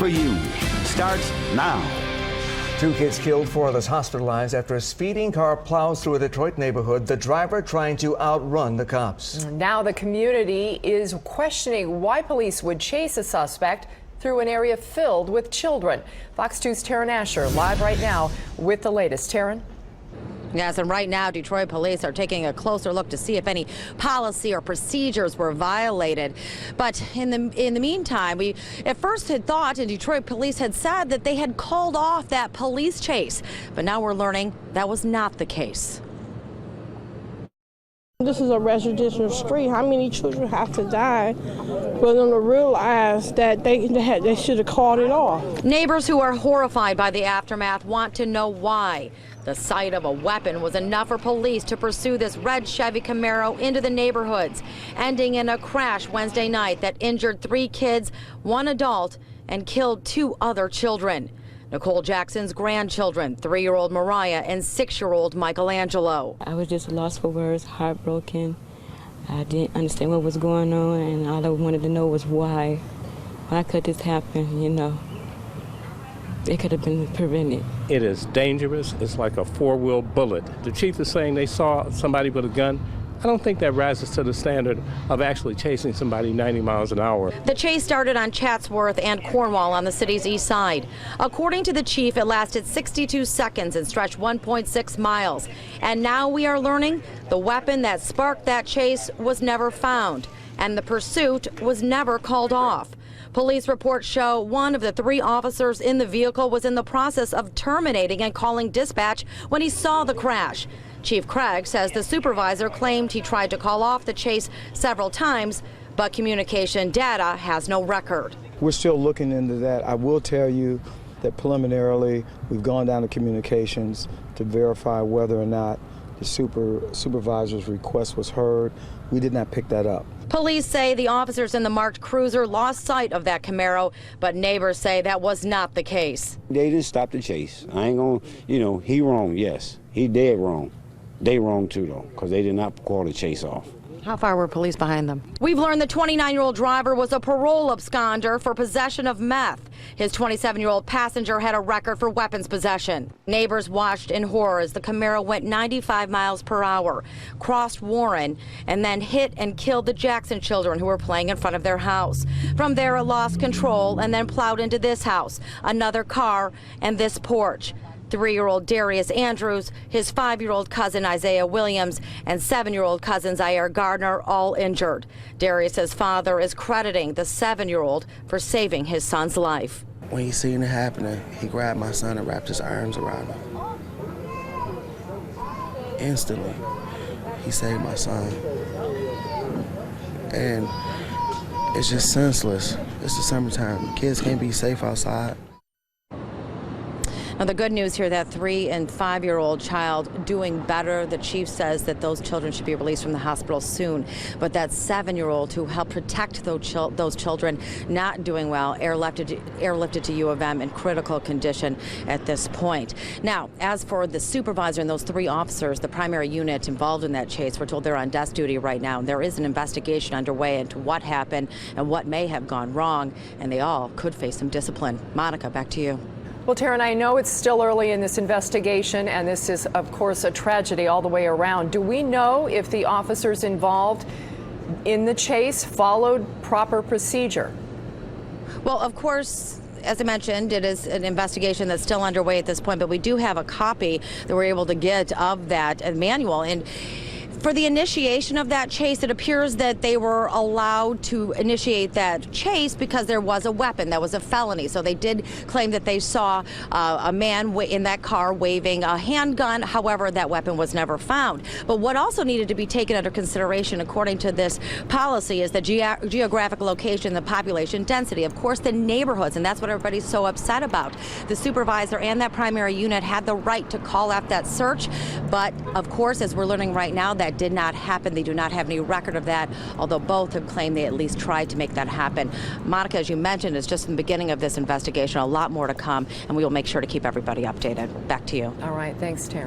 for you starts now. 2 kids killed, 4 others hospitalized after a speeding car plows through a Detroit neighborhood, the driver trying to outrun the cops. Now the community is questioning why police would chase a suspect through an area filled with children. Fox 2's Taryn Asher live right now with the latest. Taryn? Yes, and right now Detroit police are taking a closer look to see if any policy or procedures were violated. But in the meantime, we at first had thought, and Detroit police had said that they had called off that police chase. But now we're learning that was not the case. This is a residential street. How many children have to die for them to realize that they should have called it off? Neighbors who are horrified by the aftermath want to know why. The sight of a weapon was enough for police to pursue this red Chevy Camaro into the neighborhoods, ending in a crash Wednesday night that injured 3 kids, 1 adult, and killed 2 other children. Nicole Jackson's grandchildren, 3-year-old Mariah and 6-year-old Michelangelo. I was just lost for words, heartbroken. I didn't understand what was going on, and all I wanted to know was why. Why could this happen, you know? It could have been prevented. It is dangerous. It's like a 4-wheel bullet. The chief is saying they saw somebody with a gun. I don't think that rises to the standard of actually chasing somebody 90 miles an hour. The chase started on Chatsworth and Cornwall on the city's east side. According to the chief, it lasted 62 seconds and stretched 1.6 miles. And now we are learning the weapon that sparked that chase was never found, and the pursuit was never called off. Police reports show 1 of the 3 officers in the vehicle was in the process of terminating and calling dispatch when he saw the crash. Chief Craig says the supervisor claimed he tried to call off the chase several times, but communication data has no record. We're still looking into that. I will tell you that preliminarily we've gone down to communications to verify whether or not the supervisor's request was heard. We did not pick that up. Police say the officers in the marked cruiser lost sight of that Camaro, but neighbors say that was not the case. They didn't stop the chase. I ain't gonna, he wrong, yes. He dead wrong. They wrong too, though, because they did not call the chase off. How far were police behind them? We've learned the 29-year-old driver was a parole absconder for possession of meth. His 27-year-old passenger had a record for weapons possession. Neighbors watched in horror as the Camaro went 95 miles per hour, crossed Warren, and then hit and killed the Jackson children who were playing in front of their house. From there, it lost control and then plowed into this house, another car, and this porch. 3-year-old Darius Andrews, his 5-year-old cousin Isaiah Williams, and 7-year-old cousin Zaire Gardner all injured. Darius's father is crediting the 7-year-old for saving his son's life. When he seen it happening, he grabbed my son and wrapped his arms around him. Instantly, he saved my son. And it's just senseless. It's the summertime. Kids can't be safe outside. Now, the good news here, that 3- and 5-year-old child doing better. The chief says that those children should be released from the hospital soon. But that 7-year-old who helped protect those children not doing well, airlifted to U of M in critical condition at this point. Now, as for the supervisor and those 3 officers, the primary unit involved in that chase, we're told they're on desk duty right now. And there is an investigation underway into what happened and what may have gone wrong. And they all could face some discipline. Monica, back to you. Well, Taryn, I know it's still early in this investigation, and this is, of course, a tragedy all the way around. Do we know if the officers involved in the chase followed proper procedure? Well, of course, as I mentioned, it is an investigation that's still underway at this point, but we do have a copy that we're able to get of that manual. And for the initiation of that chase, it appears that they were allowed to initiate that chase because there was a weapon. That was a felony. So they did claim that they saw a man in that car waving a handgun. However, that weapon was never found. But what also needed to be taken under consideration, according to this policy, is the geographic location, the population density, of course, the neighborhoods, and that's what everybody's so upset about. The supervisor and that primary unit had the right to call out that search, but of course, as we're learning right now, that did not happen. They do not have any record of that, although both have claimed they at least tried to make that happen. Monica, as you mentioned, is just in the beginning of this investigation. A lot more to come, and we will make sure to keep everybody updated. Back to you. All right. Thanks, Taryn.